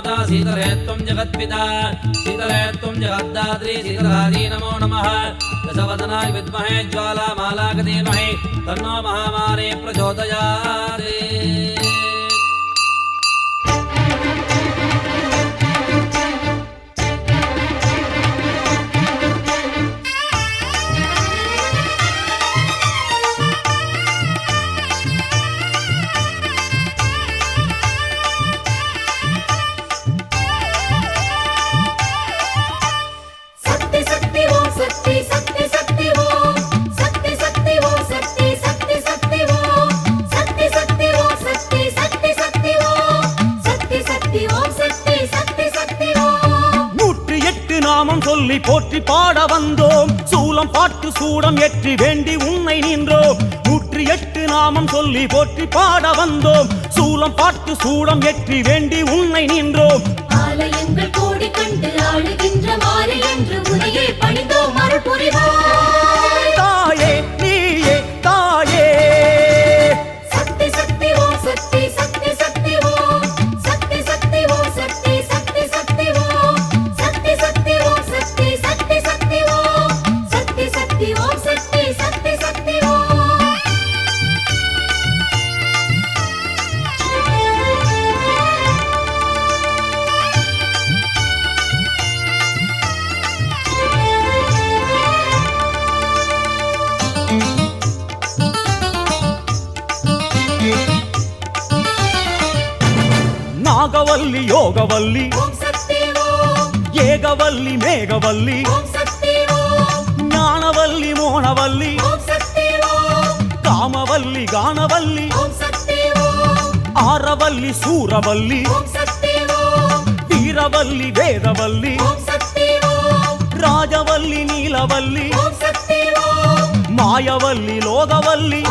माता शीतले त्वं जगत्पिता शीतले त्वं जगद्धात्री शीतलायै नमो नमः दशवदनाय विद्महे ज्वालामालाय धीमहि तन्नो महामारी प्रचोदयात् நாமம் சொல்லி போற்றி பாட வந்தோம் சூலம் பாட்டு சூடம் ஏற்றி வேண்டி உன்னை நின்றோம் 108 நாமம் சொல்லி போற்றி பாட வந்தோம் சூலம் பாட்டு சூடம் ஏற்றி வேண்டி உன்னை நின்றோம் ஆலயங்கள் கோடி கண்டு ஆளுகின்ற மாறி என்று உனையே பணிந்தோம் அருள் புரிவாய் தாயே நீயே தாயே சக்தி சக்தி ஓம் சக்தி சக்தி சக்தி ஓம் சக்தி சக்தி ஓம் சக்தி சக்தி சக்தி ஓம் சக்தி சக்தி ஓம் சக்தி சக்தி சக்தி ஓம் சக்தி சக்தி ஓம் சக்தி சக்தி சக்தி ஓம் நாகவல்லி யோகவல்லி ஓம் சக்தி ஓம் ஏகவல்லி மேகவல்லி ஓம் சக்தி ஓம் ஞானவல்லி மோனவல்லி ஓம் சக்தி ஓம் காமவல்லி கானவல்லி ஓம் சக்தி ஓம் ஆரவல்லி சூரவல்லி ஓம் சக்தி ஓம் வீரவல்லி வேதவல்லி ஓம் சக்தி ஓம் ராஜவல்லி நீலவல்லி ஓம் சக்தி ஓம் மாயவல்லி லோகவல்லி